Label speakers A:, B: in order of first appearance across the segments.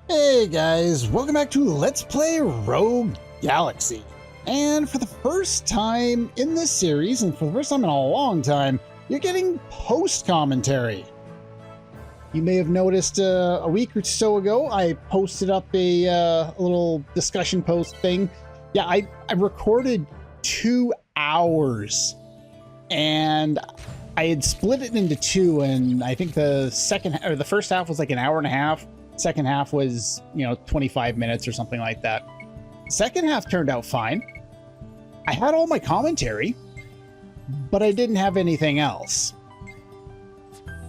A: Hey guys, welcome back to Let's Play Rogue Galaxy. And for the first time in this series, and for the first time in a long time, you're getting post-commentary. You may have noticed a week or so ago, I posted up a little discussion post thing. Yeah, I recorded 2 hours, and I had split it into two, and I think the first half was like an hour and a half. Second half was, 25 minutes or something like that. Second half turned out fine. I had all my commentary, but I didn't have anything else.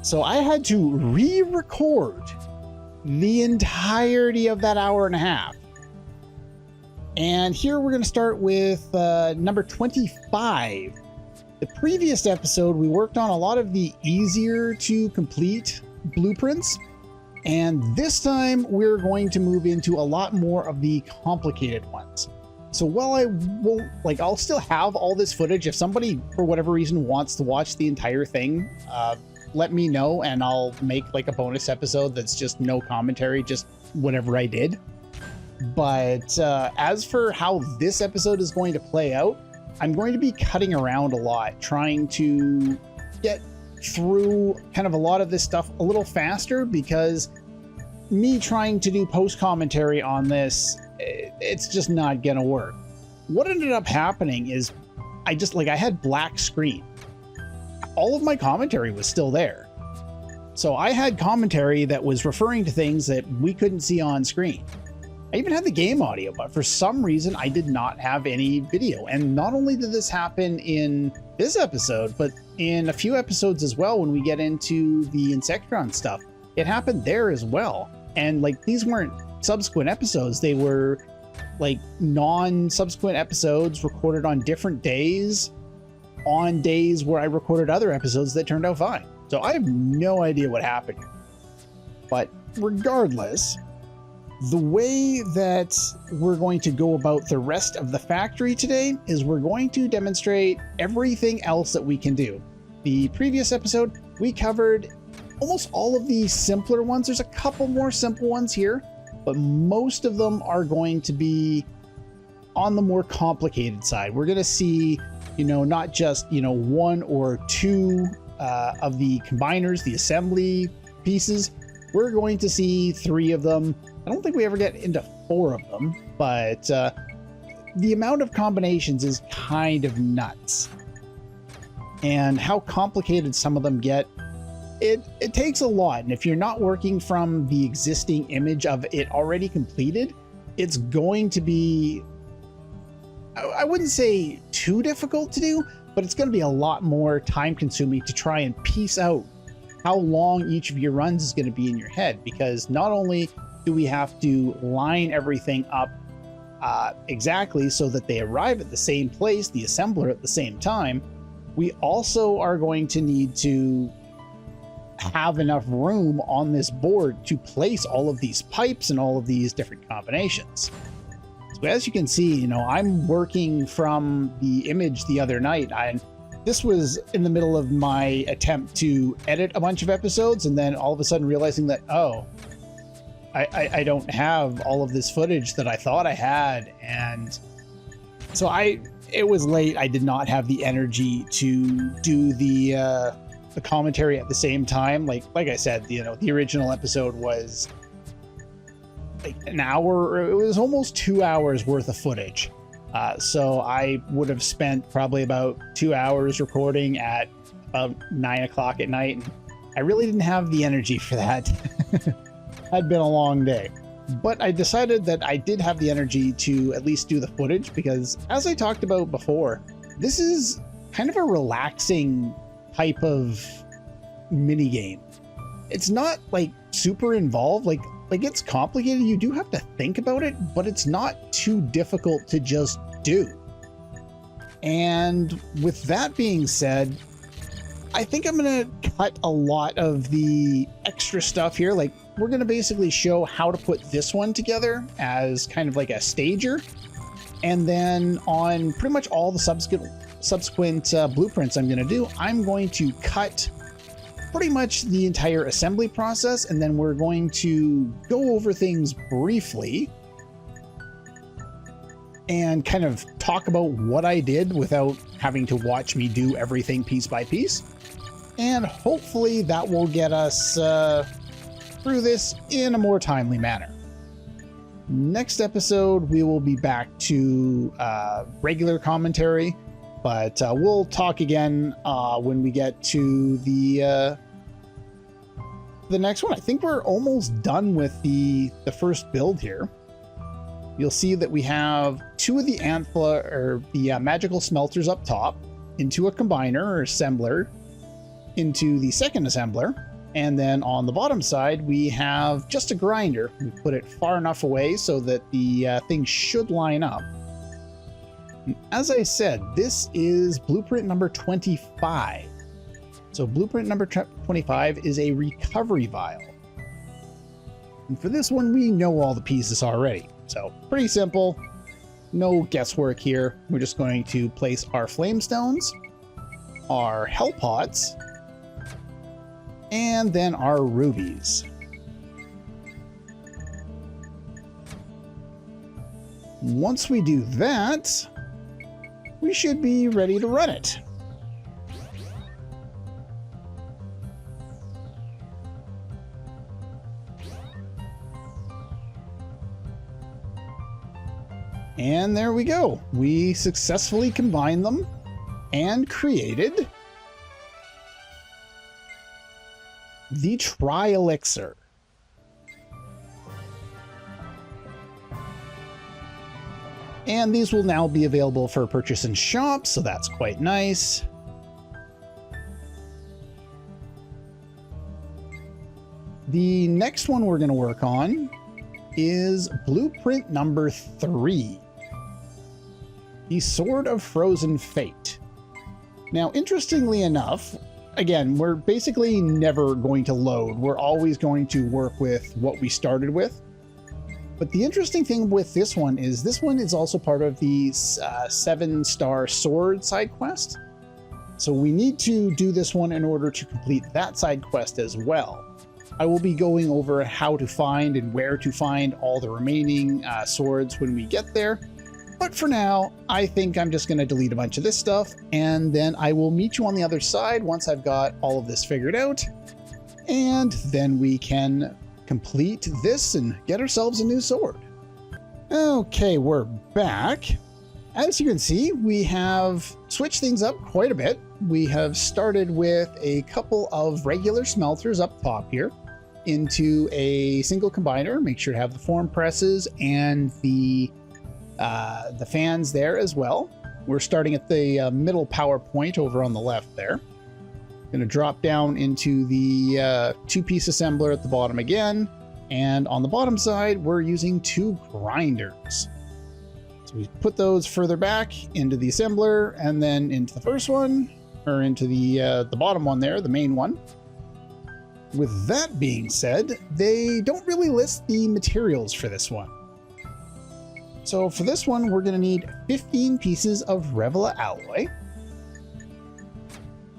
A: So I had to re-record the entirety of that hour and a half. And here we're going to start with number 25. The previous episode, we worked on a lot of the easier to complete blueprints. And this time we're going to move into a lot more of the complicated ones. So while I'll still have all this footage, if somebody for whatever reason wants to watch the entire thing, let me know and I'll make like a bonus episode that's just no commentary, just whatever I did. But as for how this episode is going to play out, I'm going to be cutting around a lot, trying to get through kind of a lot of this stuff a little faster, because me trying to do post commentary on this, it's just not gonna work. What ended up happening is I had black screen. All of my commentary was still there. So I had commentary that was referring to things that we couldn't see on screen. I even had the game audio, but for some reason I did not have any video. And not only did this happen in this episode, but in a few episodes as well, when we get into the Insectron stuff, it happened there as well. And like, these weren't subsequent episodes, they were like non-subsequent episodes recorded on different days, on days where I recorded other episodes that turned out fine. So I have no idea what happened. But regardless, the way that we're going to go about the rest of the factory today is we're going to demonstrate everything else that we can do. The previous episode, we covered almost all of the simpler ones. There's a couple more simple ones here, but most of them are going to be on the more complicated side. We're going to see, not just, one or two of the combiners, the assembly pieces. We're going to see 3 of them. I don't think we ever get into 4 of them, but the amount of combinations is kind of nuts. And how complicated some of them get, it takes a lot. And if you're not working from the existing image of it already completed, it's going to be, I wouldn't say too difficult to do, but it's going to be a lot more time consuming to try and piece out how long each of your runs is going to be in your head. Because not only do we have to line everything up exactly so that they arrive at the same place, the assembler at the same time, we also are going to need to have enough room on this board to place all of these pipes and all of these different combinations. So as you can see, I'm working from the image the other night. This was in the middle of my attempt to edit a bunch of episodes, and then all of a sudden realizing that, oh, I don't have all of this footage that I thought I had. And so it was late. I did not have the energy to do the commentary at the same time. Like I said, the original episode was like an hour, it was almost 2 hours worth of footage. So I would have spent probably about 2 hours recording at about 9 o'clock at night. And I really didn't have the energy for that. Had been a long day, but I decided that I did have the energy to at least do the footage, because as I talked about before, this is kind of a relaxing type of mini game. It's not like super involved, like it's complicated. You do have to think about it, but it's not too difficult to just do. And with that being said, I think I'm gonna cut a lot of the extra stuff here. Like, we're gonna basically show how to put this one together as kind of like a stager, and then on pretty much all the subsequent blueprints I'm gonna do, I'm going to cut pretty much the entire assembly process, and then we're going to go over things briefly and kind of talk about what I did without having to watch me do everything piece by piece. And hopefully that will get us through this in a more timely manner. Next episode, we will be back to regular commentary, but we'll talk again when we get to the next one. I think we're almost done with the first build here. You'll see that we have two of the magical smelters up top into a combiner or assembler into the second assembler. And then on the bottom side, we have just a grinder. We put it far enough away so that the things should line up. And as I said, this is blueprint number 25. So blueprint number 25 is a recovery vial. And for this one, we know all the pieces already. So pretty simple, no guesswork here. We're just going to place our flame stones, our hell pots, and then our rubies. Once we do that, we should be ready to run it. And there we go. We successfully combined them and created the Tri-Elixir. And these will now be available for purchase in shops, so that's quite nice. The next one we're going to work on is blueprint number 3. The Sword of Frozen Fate. Now, interestingly enough, again, we're basically never going to load. We're always going to work with what we started with. But the interesting thing with this one is also part of the 7-star sword side quest. So we need to do this one in order to complete that side quest as well. I will be going over how to find and where to find all the remaining swords when we get there. But for now, I think I'm just going to delete a bunch of this stuff, and then I will meet you on the other side once I've got all of this figured out. And then we can complete this and get ourselves a new sword. Okay, we're back. As you can see, we have switched things up quite a bit. We have started with a couple of regular smelters up top here into a single combiner. Make sure to have the form presses and the fans there as well. We're starting at the middle power point over on the left there. Going to drop down into the 2-piece assembler at the bottom again. And on the bottom side, we're using 2 grinders. So we put those further back into the assembler and then into the first one, or into the bottom one there, the main one. With that being said, they don't really list the materials for this one. So for this one, we're going to need 15 pieces of Revela alloy.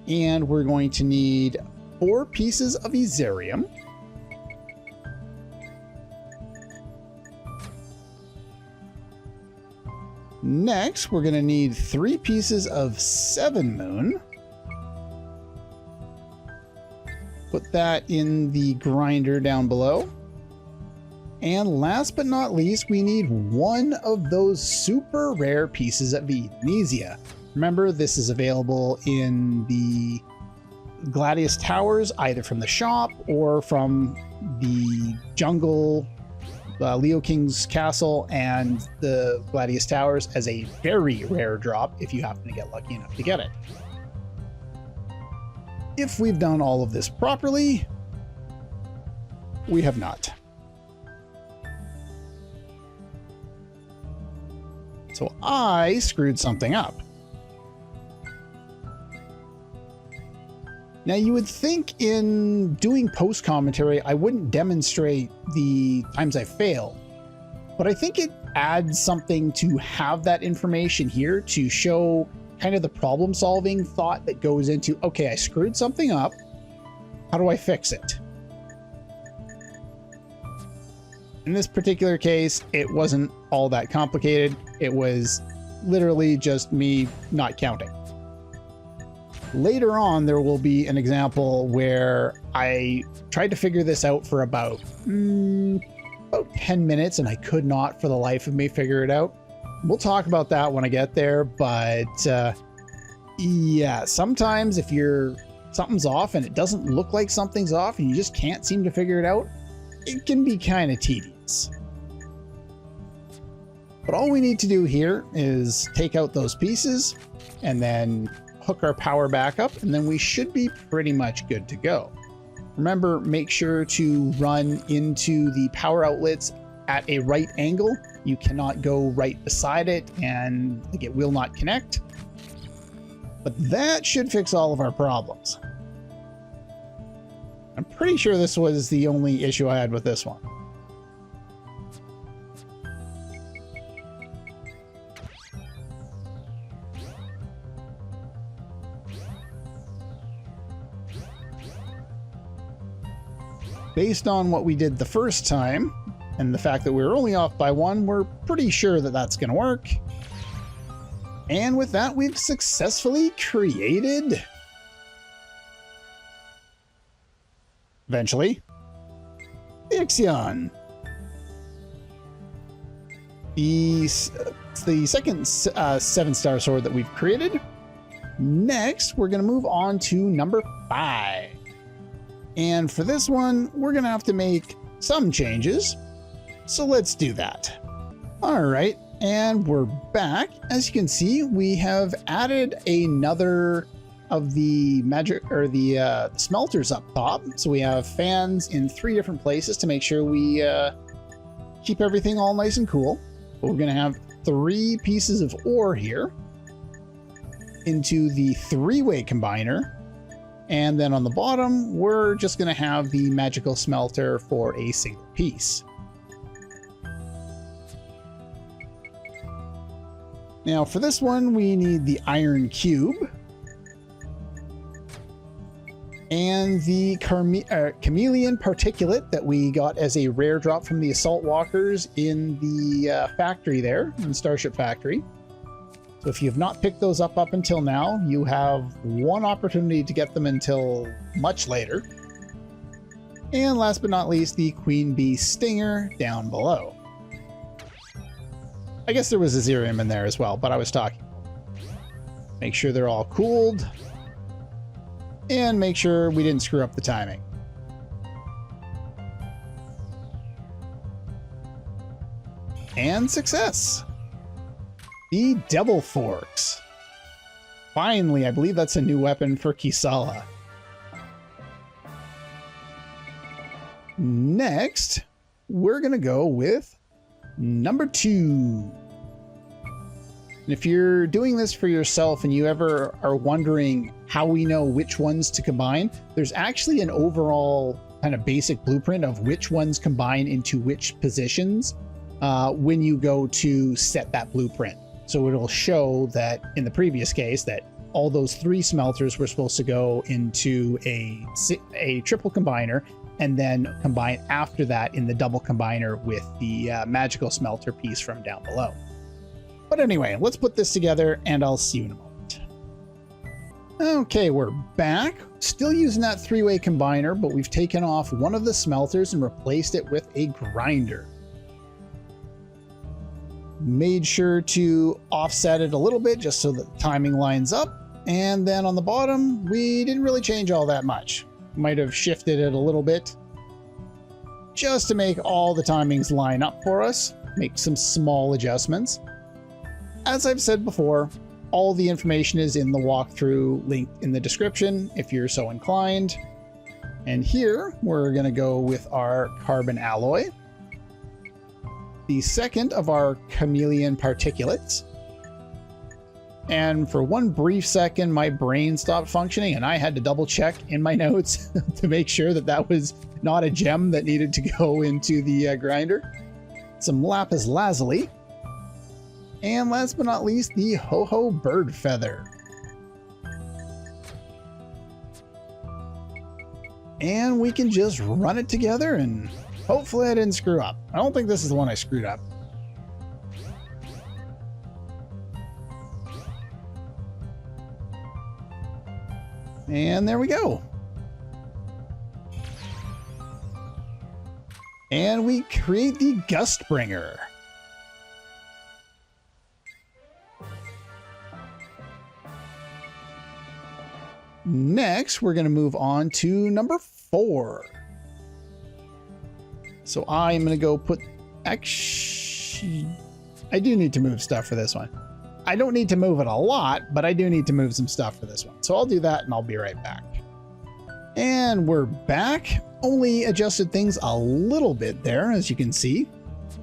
A: And we're going to need 4 pieces of Ezerium. Next, we're going to need 3 pieces of 7 Moon. Put that in the grinder down below. And last but not least, we need 1 of those super rare pieces of Edenesia. Remember, this is available in the Gladius Towers, either from the shop or from the jungle, Leo King's Castle, and the Gladius Towers as a very rare drop if you happen to get lucky enough to get it. If we've done all of this properly, we have not. So I screwed something up. Now you would think in doing post commentary, I wouldn't demonstrate the times I failed, but I think it adds something to have that information here to show kind of the problem solving thought that goes into, okay, I screwed something up. how do I fix it? In this particular case, it wasn't all that complicated. It was literally just me not counting. Later on, there will be an example where I tried to figure this out for about 10 minutes, and I could not for the life of me figure it out. We'll talk about that when I get there, but yeah, sometimes if something's off and it doesn't look like something's off and you just can't seem to figure it out, it can be kind of tedious. But all we need to do here is take out those pieces and then hook our power back up, and then we should be pretty much good to go. Remember, make sure to run into the power outlets at a right angle. You cannot go right beside it and it will not connect. But that should fix all of our problems. I'm pretty sure this was the only issue I had with this one. Based on what we did the first time, and the fact that we were only off by one, we're pretty sure that that's going to work. And with that, we've successfully created, eventually, the Ixion. The second 7-star sword that we've created. Next, we're going to move on to number 5. And for this one, we're going to have to make some changes. So let's do that. All right, and we're back. As you can see, we have added another of the the smelters up top. So we have fans in 3 different places to make sure we keep everything all nice and cool. But we're going to have 3 pieces of ore here into the 3-way combiner. And then on the bottom, we're just going to have the magical smelter for a single piece. Now for this one, we need the iron cube and the chameleon particulate that we got as a rare drop from the assault walkers in the factory there, in Starship Factory. So if you have not picked those up until now, you have one opportunity to get them until much later. And last but not least, the Queen Bee Stinger down below. I guess there was a Zerium in there as well, but I was talking. Make sure they're all cooled. And make sure we didn't screw up the timing. And success! The Devil Forks. Finally, I believe that's a new weapon for Kisala. Next, we're going to go with number 2. And if you're doing this for yourself and you ever are wondering how we know which ones to combine, there's actually an overall kind of basic blueprint of which ones combine into which positions when you go to set that blueprint. So it'll show that in the previous case that all those 3 smelters were supposed to go into a triple combiner and then combine after that in the double combiner with the magical smelter piece from down below. But anyway, let's put this together and I'll see you in a moment. Okay, we're back. Still using that 3-way combiner, but we've taken off one of the smelters and replaced it with a grinder. Made sure to offset it a little bit just so that the timing lines up. And then on the bottom, we didn't really change all that much. Might have shifted it a little bit just to make all the timings line up for us. Make some small adjustments. As I've said before, all the information is in the walkthrough linked in the description if you're so inclined. And here we're going to go with our carbon alloy. The second of our chameleon particulates. And for one brief second, my brain stopped functioning and I had to double check in my notes to make sure that that was not a gem that needed to go into the grinder. Some lapis lazuli. And last but not least, the ho-ho bird feather. And we can just run it together, and hopefully I didn't screw up. I don't think this is the one I screwed up. And there we go. And we create the Gustbringer. Next, we're going to move on to number 4. So I'm going to go put... Actually, I do need to move stuff for this one. I don't need to move it a lot, but I do need to move some stuff for this one. So I'll do that and I'll be right back. And we're back. Only adjusted things a little bit there, as you can see.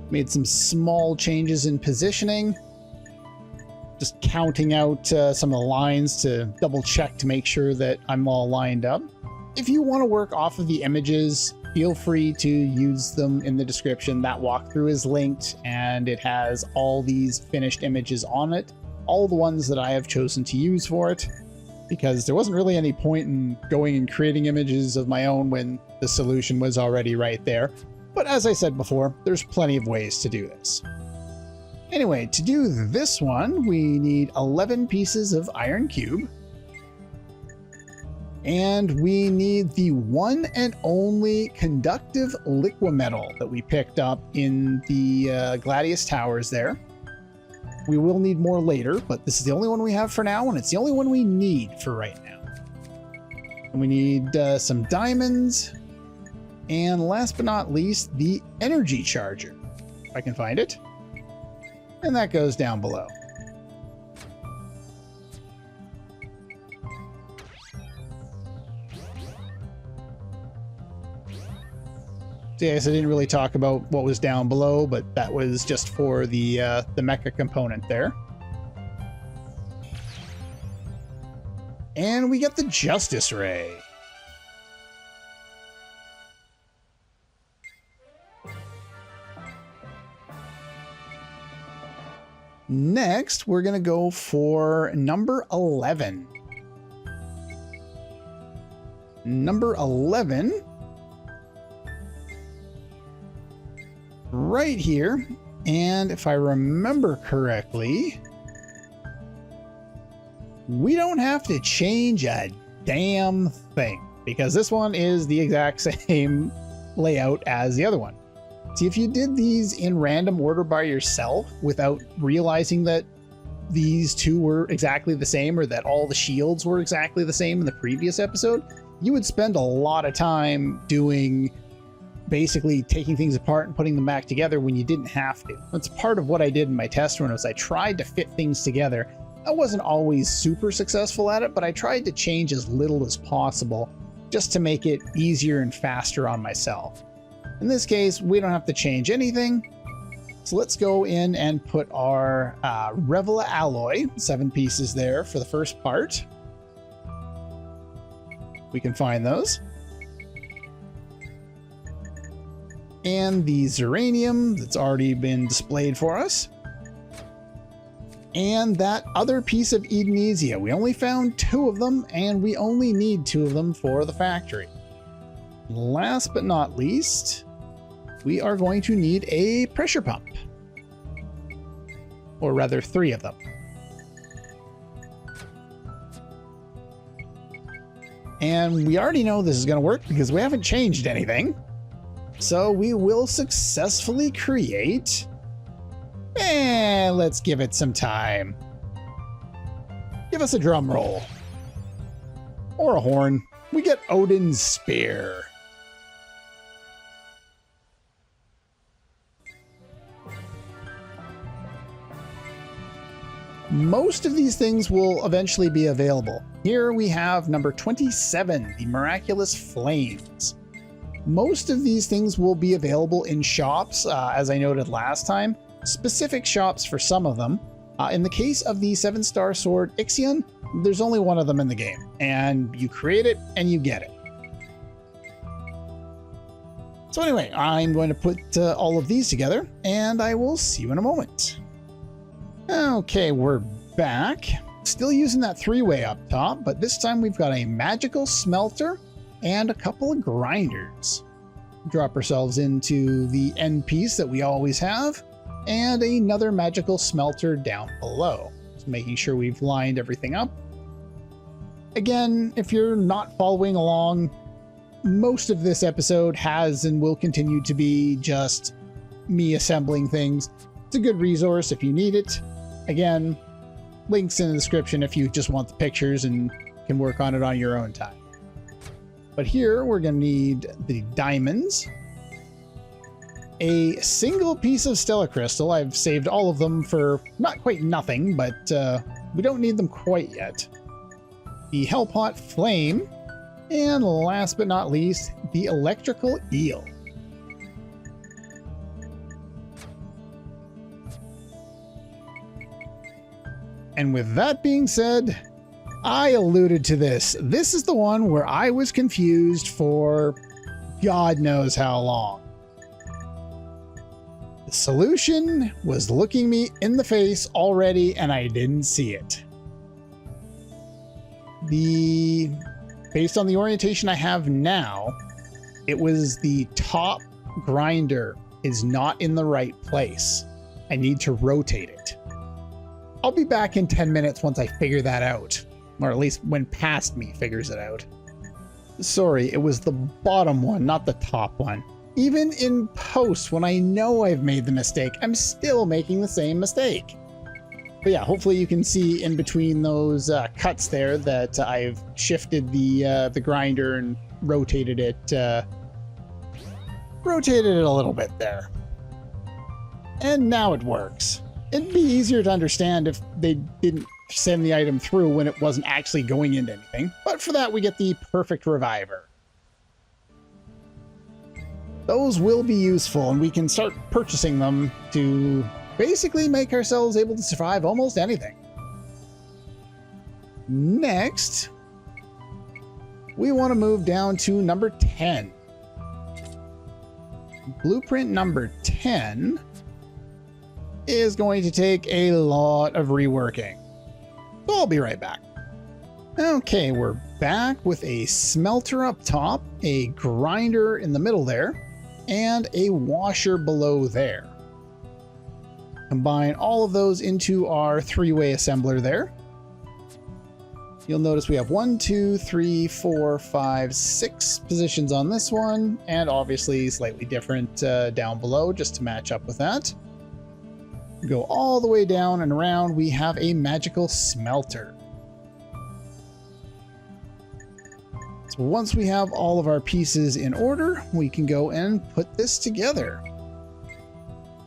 A: Made some small changes in positioning. Just counting out some of the lines to double check to make sure that I'm all lined up. If you want to work off of the images, feel free to use them in the description. That walkthrough is linked and it has all these finished images on it. All the ones that I have chosen to use for it, because there wasn't really any point in going and creating images of my own when the solution was already right there. But as I said before, there's plenty of ways to do this. Anyway, to do this one, we need 11 pieces of iron cube. And we need the one and only conductive liquimetal that we picked up in the Gladius Towers there. We will need more later, but this is the only one we have for now, and it's the only one we need for right now. And we need some diamonds, and last but not least, the energy charger, if I can find it. And that goes down below. So yes, I didn't really talk about what was down below, but that was just for the mecha component there. And we get the Justice Ray. Next, we're going to go for number 11. Number 11, right here. And if I remember correctly, we don't have to change a damn thing because this one is the exact same layout as the other one. See, if you did these in random order by yourself without realizing that these two were exactly the same or that all the shields were exactly the same in the previous episode, you would spend a lot of time doing basically taking things apart and putting them back together when you didn't have to. That's part of what I did in my test run was I tried to fit things together. I wasn't always super successful at it, but I tried to change as little as possible just to make it easier and faster on myself. In this case, we don't have to change anything. So let's go in and put our Revela alloy, 7 pieces there for the first part. We can find those. And the Zeranium that's already been displayed for us. And that other piece of Edenesia. We only found 2 of them, and we only need 2 of them for the factory. Last but not least, we are going to need a pressure pump. Or rather, 3 of them. And we already know this is going to work because we haven't changed anything. So we will successfully create... And let's give it some time. Give us a drum roll. Or a horn. We get Odin's Spear. Most of these things will eventually be available. Here we have number 27, the Miraculous Flames. Most of these things will be available in shops, as I noted last time. Specific shops for some of them. In the case of the 7-star sword Ixion, there's only one of them in the game, and you create it and you get it. So anyway, I'm going to put all of these together, and I will see you in a moment. Okay, we're back. Still using that 3-way up top, but this time we've got a magical smelter, and a couple of grinders. Drop ourselves into the end piece that we always have, and another magical smelter down below. So making sure we've lined everything up. Again, if you're not following along, most of this episode has and will continue to be just me assembling things. It's a good resource if you need it. Again, links in the description if you just want the pictures and can work on it on your own time. But here we're going to need the diamonds, a single piece of stellar crystal. I've saved all of them for not quite nothing, but we don't need them quite yet. The hellpot flame, and last but not least, the electrical eel. And with that being said, I alluded to this. This is the one where I was confused for God knows how long. The solution was looking me in the face already, and I didn't see it. Based on the orientation I have now, it was the top grinder is not in the right place. I need to rotate it. I'll be back in 10 minutes once I figure that out. Or at least when past me figures it out. Sorry, it was the bottom one, not the top one. Even in post, when I know I've made the mistake, I'm still making the same mistake. But yeah, hopefully you can see in between those cuts there that I've shifted the grinder and rotated it a little bit there. And now it works. It'd be easier to understand if they didn't send the item through when it wasn't actually going into anything. But for that, we get the perfect reviver. Those will be useful, and we can start purchasing them to basically make ourselves able to survive almost anything. Next, we want to move down to number 10. Blueprint number 10 is going to take a lot of reworking. So I'll be right back. Okay, we're back with a smelter up top, a grinder in the middle there, and a washer below there. Combine all of those into our three-way assembler there. You'll notice we have 1, 2, 3, 4, 5, 6 positions on this one, and obviously slightly different down below just to match up with that. Go all the way down and around, we have a magical smelter. So once we have all of our pieces in order, we can go and put this together.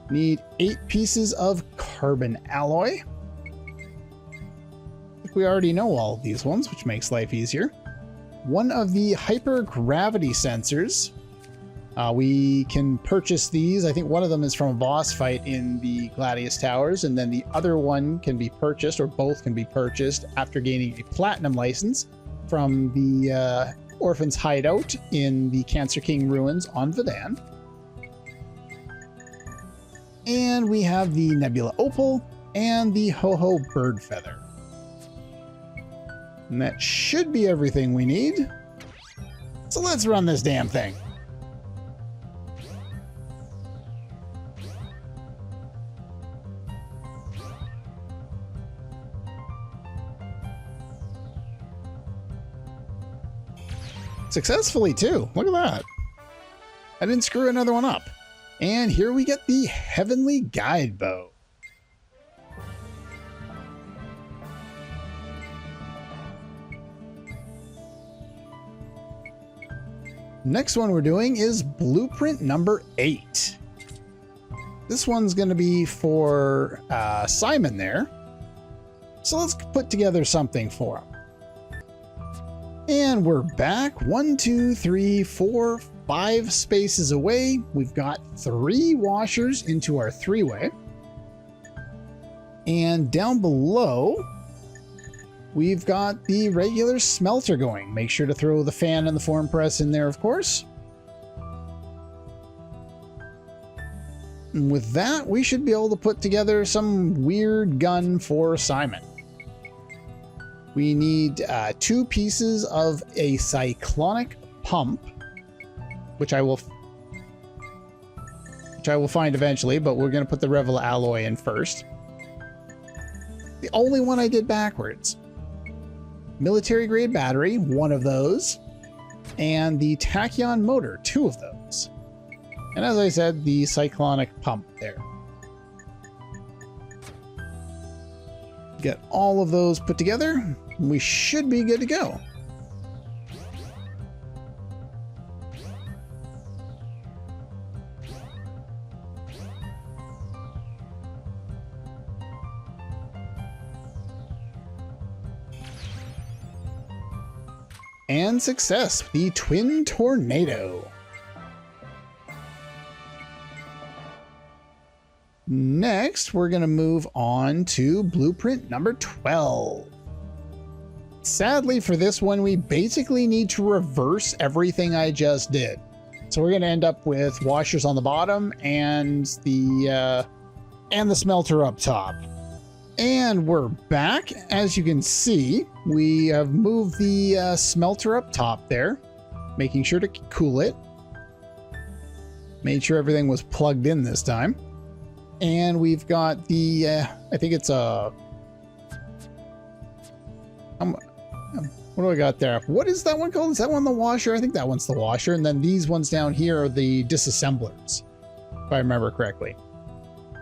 A: Need 8 pieces of carbon alloy. We already know all of these ones, which makes life easier. One of the hypergravity sensors. We can purchase these. I think one of them is from a boss fight in the Gladius Towers, and then the other one can be purchased, or both can be purchased, after gaining a platinum license from the Orphan's Hideout in the Cancer King Ruins on Vedan. And we have the Nebula Opal and the Ho-Ho Bird Feather. And that should be everything we need. So let's run this damn thing. Successfully too. Look at that. I didn't screw another one up. And here we get the Heavenly Guide Bow. Next one we're doing is blueprint number 8. This one's going to be for Simon there. So let's put together something for him. And we're back 1, 2, 3, 4, 5 spaces away. We've got 3 washers into our 3-way. And down below, we've got the regular smelter going. Make sure to throw the fan and the form press in there, of course. And with that, we should be able to put together some weird gun for Simon. We need 2 pieces of a cyclonic pump, which I will find eventually, but we're going to put the Revela alloy in first. The only one I did backwards. Military grade battery, one of those, and the tachyon motor, two of those. And as I said, the cyclonic pump there. Get all of those put together, we should be good to go. And success, the Twin Tornado. Next, we're going to move on to blueprint number 12. Sadly, for this one, we basically need to reverse everything I just did. So we're going to end up with washers on the bottom and the smelter up top. And we're back. As you can see, we have moved the smelter up top there, making sure to cool it. Made sure everything was plugged in this time. And we've got the, I think it's a, what do I got there? What is that one called? Is that one the washer? I think that one's the washer. And then these ones down here are the disassemblers, if I remember correctly.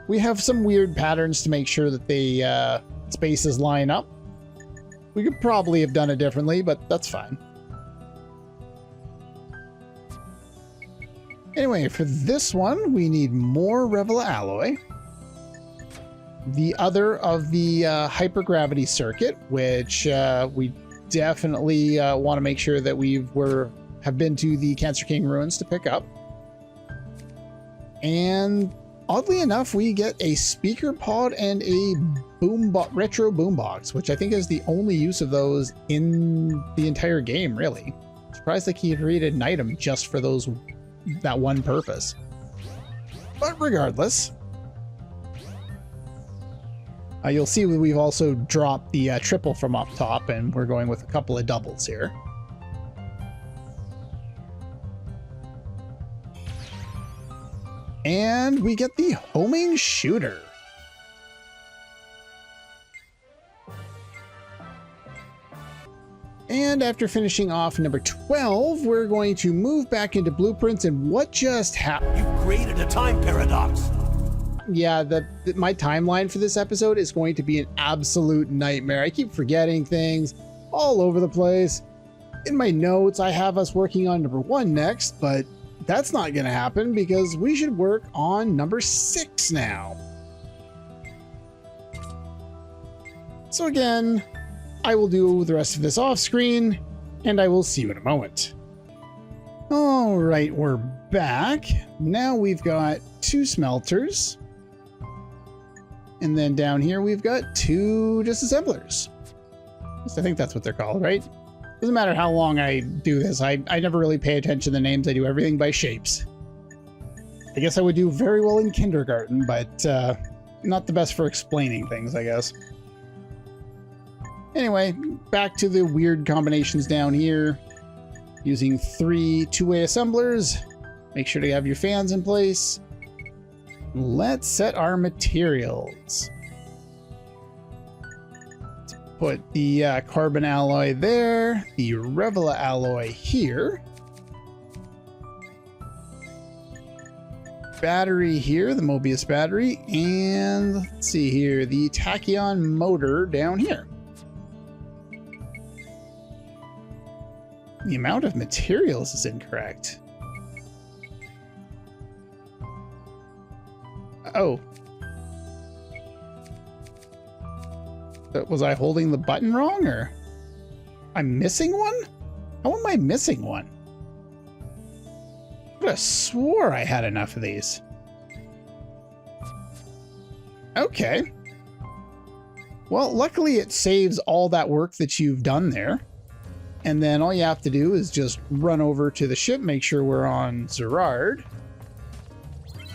A: We have some weird patterns to make sure that the spaces line up. We could probably have done it differently, but that's fine. Anyway, for this one, we need more Revela alloy. The other of the hypergravity circuit, which we definitely want to make sure that we have been to the Cancer King ruins to pick up. And oddly enough, we get a speaker pod and a retro boombox, which I think is the only use of those in the entire game, really. Surprised they created an item just for that one purpose. But regardless, you'll see we've also dropped the triple from up top, and we're going with a couple of doubles here. And we get the homing shooter. And after finishing off number 12, we're going to move back into blueprints. And what just happened?
B: You've created a time paradox.
A: Yeah, my timeline for this episode is going to be an absolute nightmare. I keep forgetting things all over the place. In my notes, I have us working on number 1 next, but that's not going to happen because we should work on number 6 now. So again, I will do the rest of this off screen, and I will see you in a moment. All right, we're back. Now we've got 2 smelters. And then down here, we've got 2 disassemblers. I think that's what they're called, right? Doesn't matter how long I do this. I never really pay attention to the names. I do everything by shapes. I guess I would do very well in kindergarten, but not the best for explaining things, I guess. Anyway, back to the weird combinations down here. Using 3 two-way assemblers. Make sure to have your fans in place. Let's set our materials. Let's put the carbon alloy there, the Revela alloy here. Battery here, the Mobius battery, and let's see here, the tachyon motor down here. The amount of materials is incorrect. Oh. Was I holding the button wrong, or I'm missing one? How am I missing one? I could have swore I had enough of these. Okay. Well, luckily it saves all that work that you've done there. And then all you have to do is just run over to the ship, make sure we're on Zerard.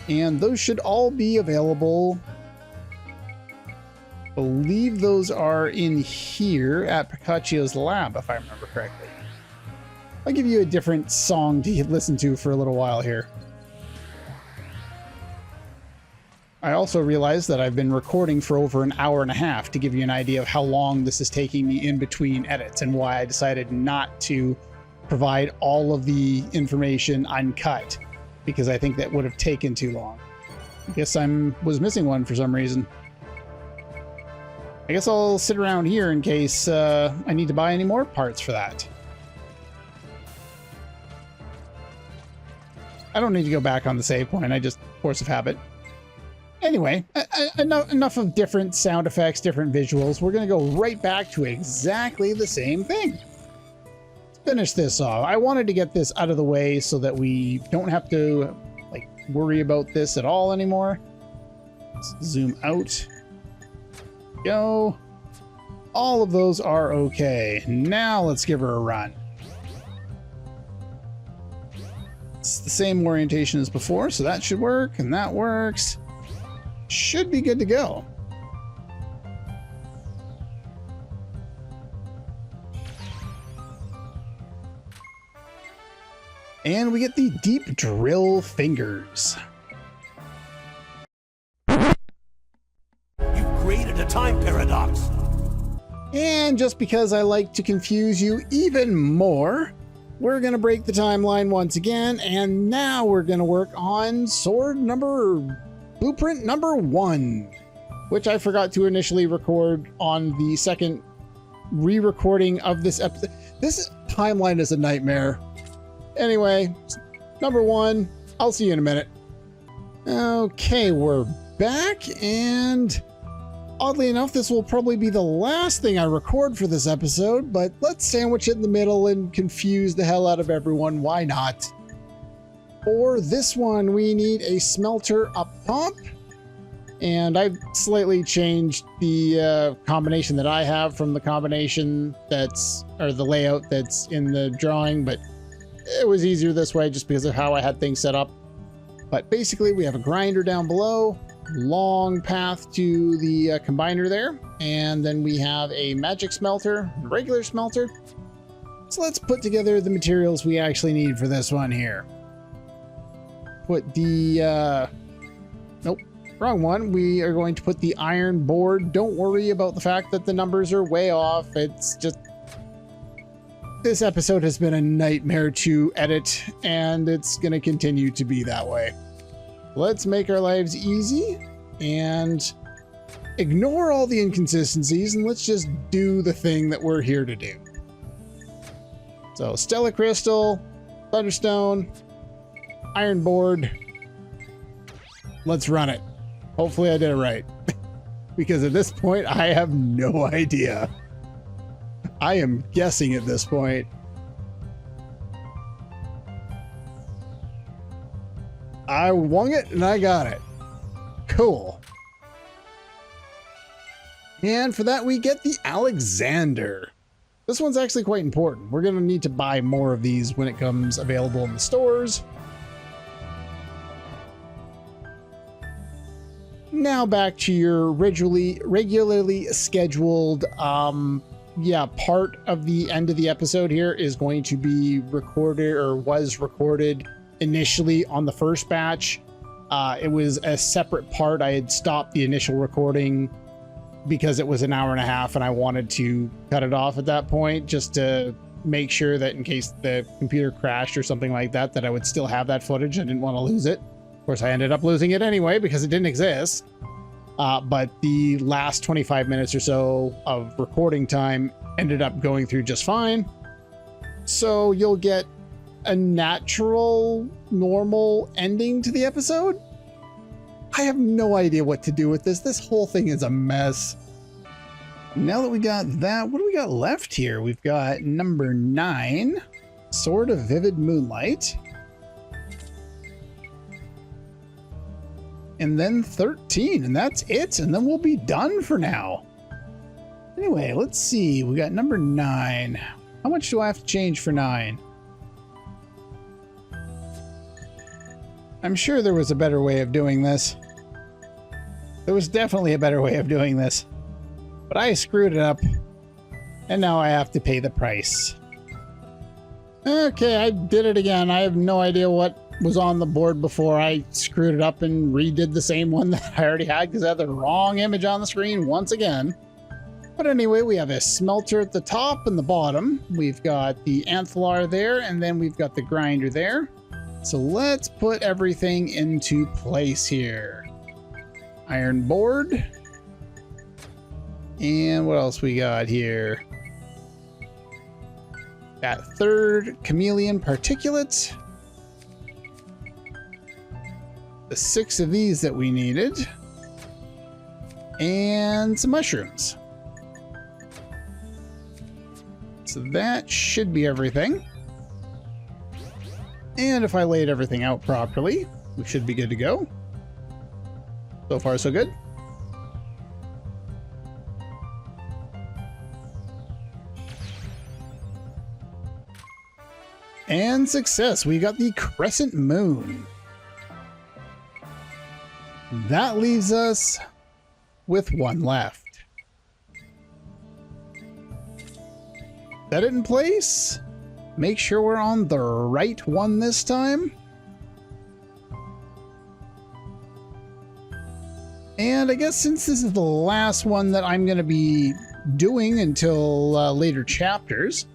A: And those should all be available. I believe those are in here at Picacchio's lab, if I remember correctly. I'll give you a different song to listen to for a little while here. I also realized that I've been recording for over an hour and a half to give you an idea of how long this is taking me in between edits and why I decided not to provide all of the information uncut, because I think that would have taken too long. I guess was missing one for some reason. I guess I'll sit around here in case I need to buy any more parts for that. I don't need to go back on the save point, I just force of habit. Anyway, enough of different sound effects, different visuals. We're going to go right back to exactly the same thing. Let's finish this off. I wanted to get this out of the way so that we don't have to like worry about this at all anymore. Let's zoom out. Go. All of those are okay. Now let's give her a run. It's the same orientation as before, so that should work, and that works. Should be good to go. And we get the deep drill fingers.
B: You've created a time paradox.
A: And just because I like to confuse you even more, we're going to break the timeline once again, and now we're going to work on blueprint number 1, which I forgot to initially record on the second re-recording of this episode. This timeline is a nightmare. Anyway, number 1, I'll see you in a minute. Okay, we're back, and oddly enough, this will probably be the last thing I record for this episode, but let's sandwich it in the middle and confuse the hell out of everyone. Why not? For this one, we need a smelter up top, and I've slightly changed the combination that I have from the combination or the layout that's in the drawing, but it was easier this way just because of how I had things set up. But basically, we have a grinder down below, long path to the combiner there, and then we have a magic smelter, regular smelter. So let's put together the materials we actually need for this one here. Put the, nope, wrong one. We are going to put the iron board. Don't worry about the fact that the numbers are way off. It's just, this episode has been a nightmare to edit, and it's going to continue to be that way. Let's make our lives easy and ignore all the inconsistencies, and let's just do the thing that we're here to do. So, Stellar Crystal, Thunderstone, iron board. Let's run it. Hopefully I did it right. Because at this point, I have no idea. I am guessing at this point. I wung it and I got it. Cool. And for that, we get the Alexander. This one's actually quite important. We're going to need to buy more of these when it comes available in the stores. Now back to your regularly scheduled, part of the end of the episode here is going to be recorded, or was recorded initially on the first batch. It was a separate part. I had stopped the initial recording because it was an hour and a half and I wanted to cut it off at that point just to make sure that in case the computer crashed or something like that, that I would still have that footage. I didn't want to lose it. Of course, I ended up losing it anyway because it didn't exist. But the last 25 minutes or so of recording time ended up going through just fine. So you'll get a natural, normal ending to the episode. I have no idea what to do with this. This whole thing is a mess. Now that we got that, what do we got left here? We've got number 9, Sword of Vivid Moonlight. And then 13, and that's it. And then we'll be done for now. Anyway, let's see. We got number 9. How much do I have to change for 9? I'm sure there was a better way of doing this. There was definitely a better way of doing this. But I screwed it up. And now I have to pay the price. Okay, I did it again. I have no idea what was on the board before. I screwed it up and redid the same one that I already had because I had the wrong image on the screen once again. But anyway, we have a smelter at the top and the bottom. We've got the antler there, and then we've got the grinder there. So let's put everything into place here. Iron board. And what else we got here? That third chameleon particulate. The 6 of these that we needed. And some mushrooms. So that should be everything. And if I laid everything out properly, we should be good to go. So far, so good. And success, we got the crescent moon. That leaves us with 1 left. Set it in place. Make sure we're on the right one this time. And I guess since this is the last one that I'm going to be doing until later chapters,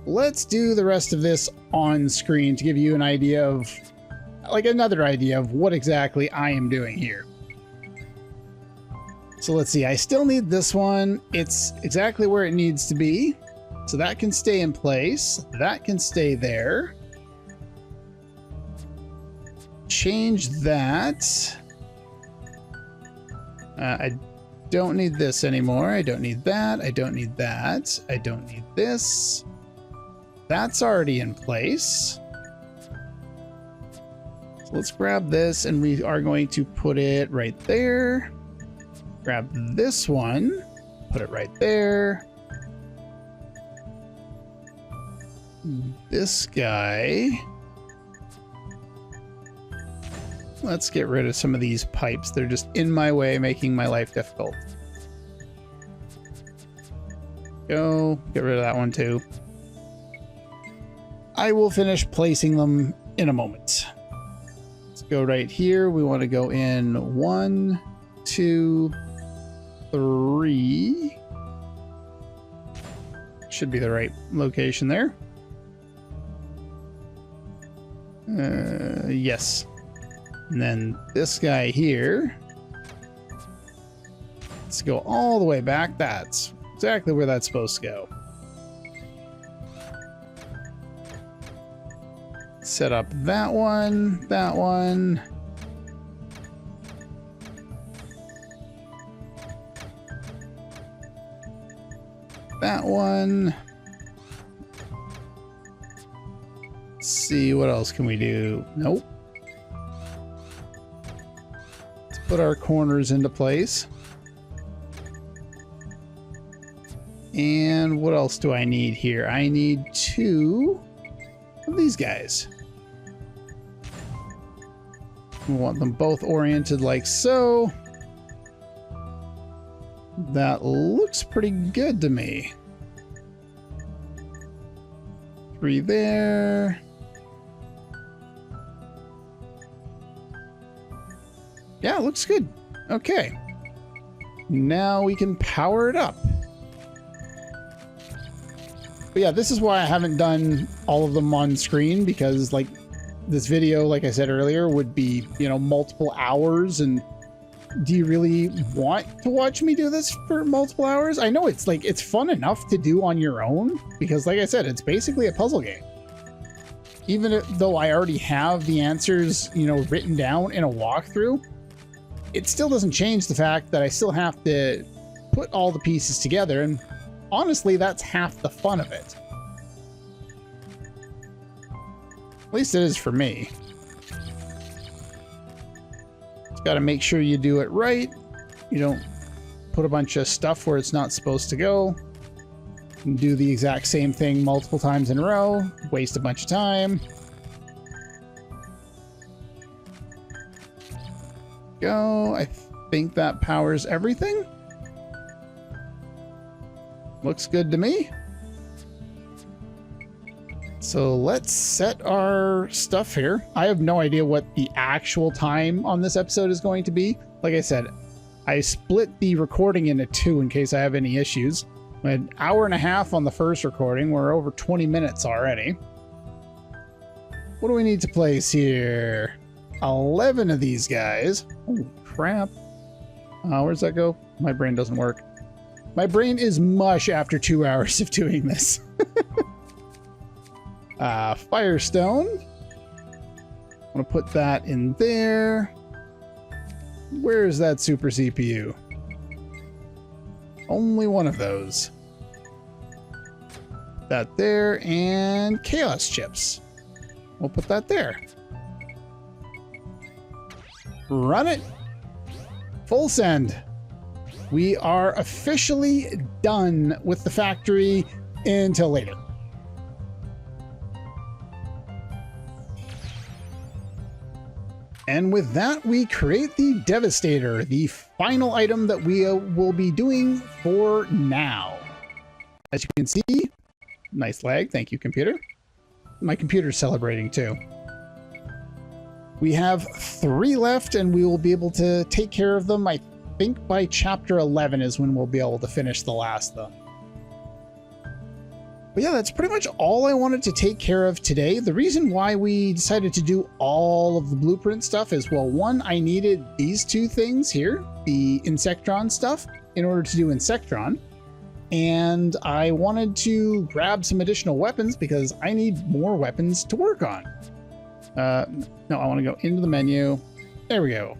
A: let's do the rest of this on screen to give you an idea of, like, another idea of what exactly I am doing here. So let's see, I still need this one. It's exactly where it needs to be. So that can stay in place. That can stay there. Change that. I don't need this anymore. I don't need that. I don't need that. I don't need this. That's already in place. So let's grab this, and we are going to put it right there. Grab this one, put it right there. This guy. Let's get rid of some of these pipes. They're just in my way, making my life difficult. Go. Get rid of that one too. I will finish placing them in a moment. Let's go right here. We want to go in 1, 2, 3. Should be the right location there. Yes. And then this guy here. Let's go all the way back. That's exactly where that's supposed to go. Set up that one, that one. That one. Let's see, what else can we do? Nope. Let's put our corners into place. And what else do I need here? I need 2 of these guys. We want them both oriented like so. That looks pretty good to me. 3 there. Yeah, it looks good. Okay. Now we can power it up. But yeah, this is why I haven't done all of them on screen, because like this video, like I said earlier, would be, you know, multiple hours. And do you really want to watch me do this for multiple hours? I know it's like, it's fun enough to do on your own, because like I said, it's basically a puzzle game. Even though I already have the answers, you know, written down in a walkthrough, it still doesn't change the fact that I still have to put all the pieces together. And honestly, that's half the fun of it. At least it is for me. Just got to make sure you do it right. You don't put a bunch of stuff where it's not supposed to go. And do the exact same thing multiple times in a row. Waste a bunch of time. Go. I think that powers everything. Looks good to me. So let's set our stuff here. I have no idea what the actual time on this episode is going to be. Like I said, I split the recording into two in case I have any issues. An hour and a half on the first recording. We're over 20 minutes already. What do we need to place here? 11 of these guys. Oh, crap. Where's that go? My brain doesn't work. My brain is mush after 2 hours of doing this. Firestone. I'm going to put that in there. Where is that super CPU? Only one of those. That there, and chaos chips. We'll put that there. Run it. Full send. We are officially done with the factory until later. And with that, we create the Devastator, the final item that we will be doing for now. As you can see, nice lag. Thank you, computer. My computer's celebrating too. We have 3 left and we will be able to take care of them. I think by chapter 11 is when we'll be able to finish the last of them. But yeah, that's pretty much all I wanted to take care of today. The reason why we decided to do all of the blueprint stuff is, well, one, I needed these 2 things here, the Insectron stuff, in order to do Insectron. And I wanted to grab some additional weapons because I need more weapons to work on. No, I want to go into the menu. There we go.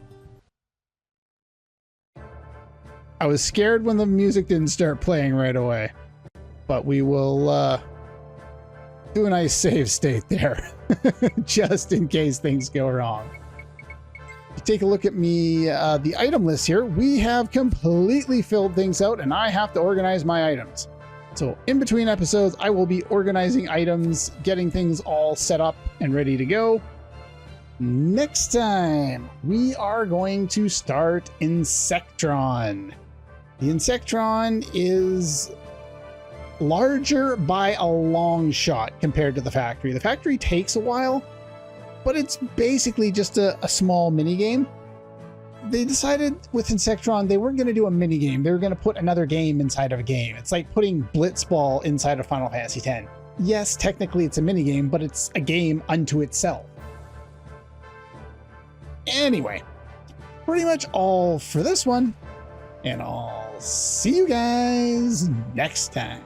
A: I was scared when the music didn't start playing right away. But we will do a nice save state there, just in case things go wrong. If you take a look at the item list here, we have completely filled things out, and I have to organize my items. So in between episodes, I will be organizing items, getting things all set up and ready to go. Next time, we are going to start Insectron. The Insectron is larger by a long shot compared to the factory. The factory takes a while, but it's basically just a small mini game. They decided with Insectron they weren't going to do a mini game. They were going to put another game inside of a game. It's like putting Blitzball inside of Final Fantasy X. Yes, technically it's a mini game, but it's a game unto itself. Anyway, pretty much all for this one, and I'll see you guys next time.